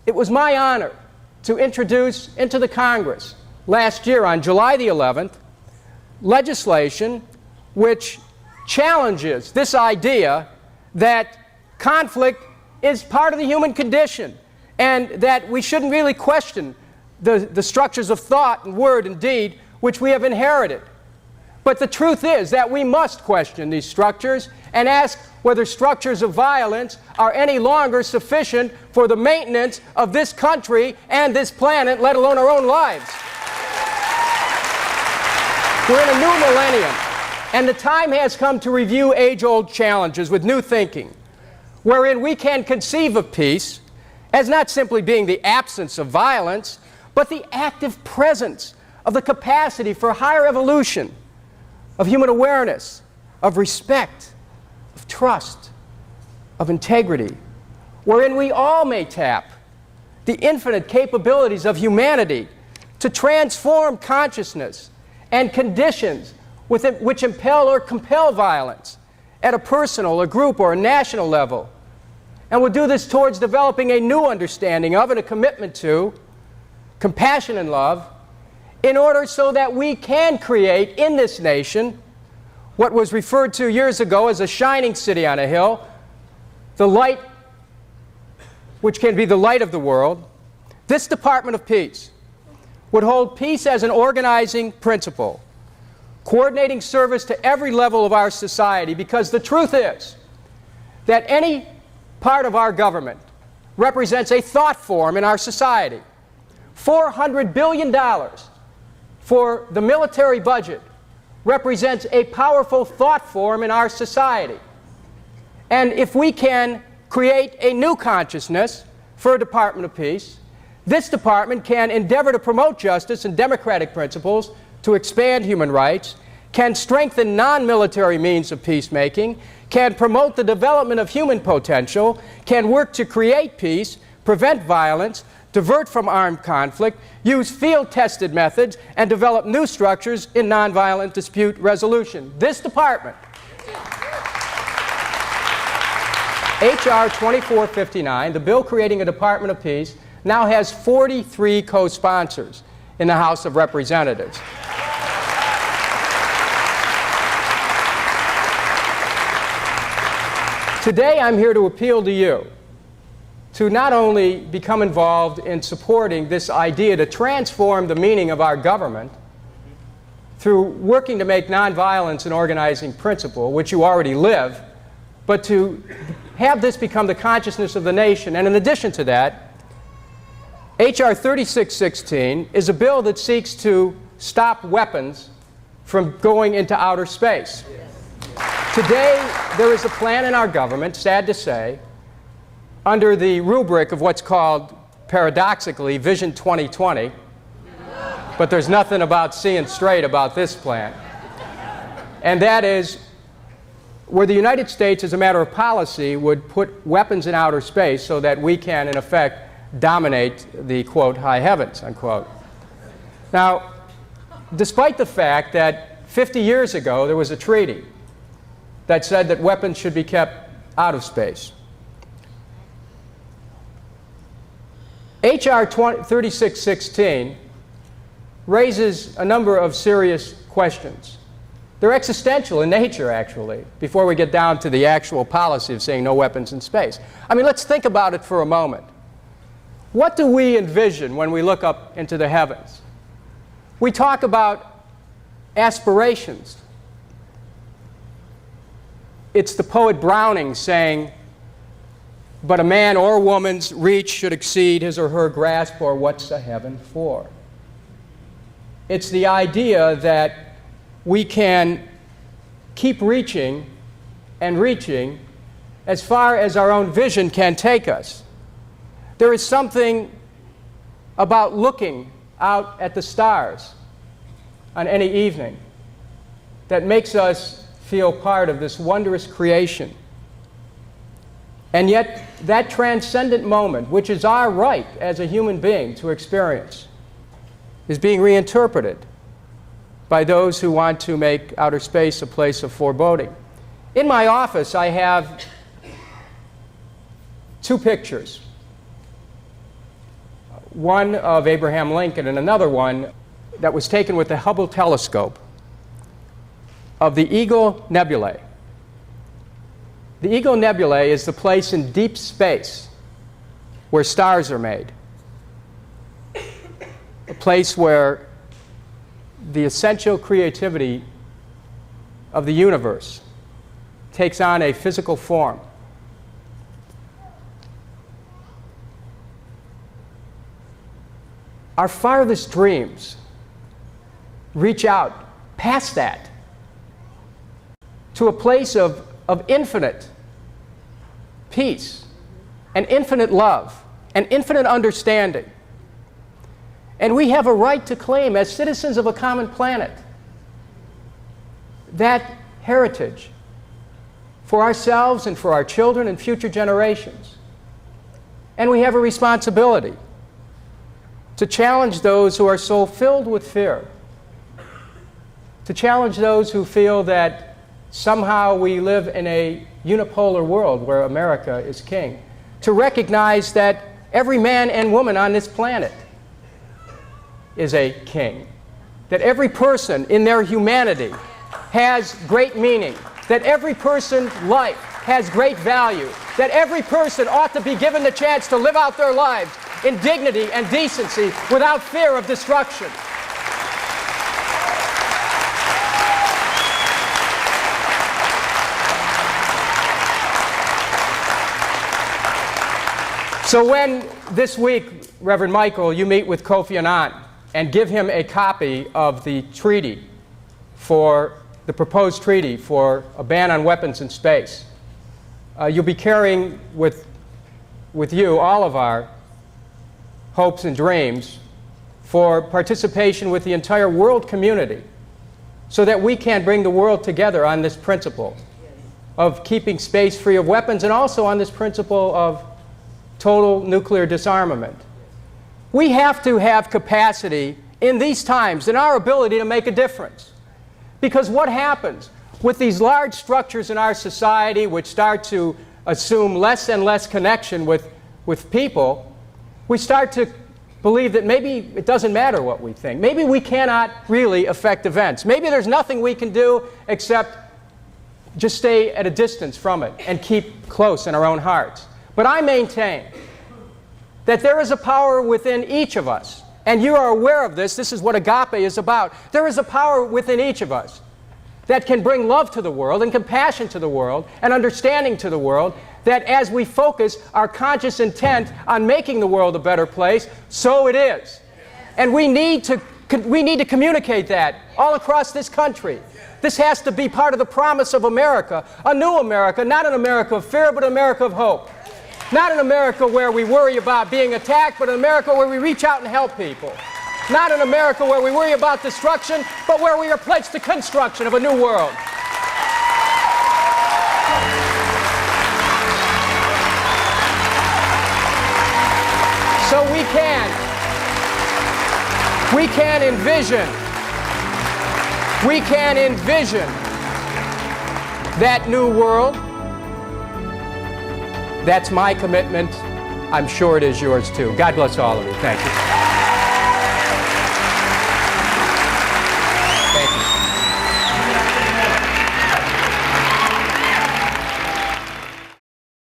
it was my honor to introduce into the Congress last year on July the 11th legislation which challenges this idea that conflict is part of the human condition and that we shouldn't really question the structures of thought and word and deed which we have inherited. But the truth is that we must question these structures and ask whether structures of violence are any longer sufficient for the maintenance of this country and this planet, let alone our own lives. We're in a new millennium, and the time has come to review age-old challenges with new thinking, wherein we can conceive of peace as not simply being the absence of violence, but the active presence of the capacity for higher evolution, of human awareness, of respect, of trust, of integrity, wherein we all may tap the infinite capabilities of humanity to transform consciousness and conditions which impel or compel violence at a personal, a group, or a national level. And we'll do this towards developing a new understanding of and a commitment to compassion and love, in order so that we can create in this nation what was referred to years ago as a shining city on a hill, the light which can be the light of the world. This Department of Peace would hold peace as an organizing principle, coordinating service to every level of our society, because the truth is that any part of our government represents a thought form in our society. $400 billion for the military budget represents a powerful thought form in our society. And if we can create a new consciousness for a Department of Peace, this department can endeavor to promote justice and democratic principles, to expand human rights, can strengthen non-military means of peacemaking, can promote the development of human potential, can work to create peace, prevent violence, divert from armed conflict, use field-tested methods, and develop new structures in nonviolent dispute resolution. This department, H.R. 2459, the bill creating a Department of Peace, now has 43 co-sponsors in the House of Representatives. Today, I'm here to appeal to you to not only become involved in supporting this idea to transform the meaning of our government through working to make nonviolence an organizing principle, which you already live, but to have this become the consciousness of the nation. And in addition to that, H.R. 3616 is a bill that seeks to stop weapons from going into outer space. Today, there is a plan in our government, sad to say, under the rubric of what's called, paradoxically, Vision 2020, but there's nothing about seeing straight about this plan. And that is where the United States, as a matter of policy, would put weapons in outer space so that we can, in effect, dominate the, quote, high heavens, unquote. Now, despite the fact that 50 years ago there was a treaty that said that weapons should be kept out of space, H.R. 3616 raises a number of serious questions. They're existential in nature, actually, before we get down to the actual policy of saying no weapons in space. I mean, let's think about it for a moment. What do we envision when we look up into the heavens? We talk about aspirations. It's the poet Browning saying, "But a man or woman's reach should exceed his or her grasp, or what's a heaven for?" It's the idea that we can keep reaching and reaching as far as our own vision can take us. There is something about looking out at the stars on any evening that makes us feel part of this wondrous creation. And yet, that transcendent moment, which is our right as a human being to experience, is being reinterpreted by those who want to make outer space a place of foreboding. In my office, I have two pictures. one of Abraham Lincoln and another one that was taken with the Hubble telescope of the Eagle Nebulae. The Eagle Nebulae is the place in deep space where stars are made, a place where the essential creativity of the universe takes on a physical form. Our farthest dreams reach out past that to a place of infinite peace and infinite love and infinite understanding. And we have a right to claim, as citizens of a common planet, that heritage for ourselves and for our children and future generations. And we have a responsibility to challenge those who are so filled with fear, to challenge those who feel that somehow we live in a unipolar world where America is king, to recognize that every man and woman on this planet is a king, that every person in their humanity has great meaning, that every person's life has great value, that every person ought to be given the chance to live out their lives in dignity and decency without fear of destruction. So when this week, Reverend Michael, you meet with Kofi Annan and give him a copy of the treaty the proposed treaty for a ban on weapons in space, you'll be carrying with you all of our hopes and dreams for participation with the entire world community so that we can bring the world together on this principle of keeping space free of weapons and also on this principle of total nuclear disarmament. We have to have capacity in these times in our ability to make a difference. Because what happens with these large structures in our society which start to assume less and less connection with people, we start to believe that maybe it doesn't matter what we think. Maybe we cannot really affect events. Maybe there's nothing we can do except just stay at a distance from it and keep close in our own hearts. But I maintain that there is a power within each of us, and you are aware of this. This is what agape is about. There is a power within each of us that can bring love to the world and compassion to the world and understanding to the world, that as we focus our conscious intent on making the world a better place, so it is. And we need to communicate that all across this country. This has to be part of the promise of America, a new America, not an America of fear, but an America of hope. Not an America where we worry about being attacked, but an America where we reach out and help people. Not an America where we worry about destruction, but where we are pledged to construction of a new world. So we can envision that new world. That's my commitment. I'm sure it is yours too. God bless all of you. Thank you.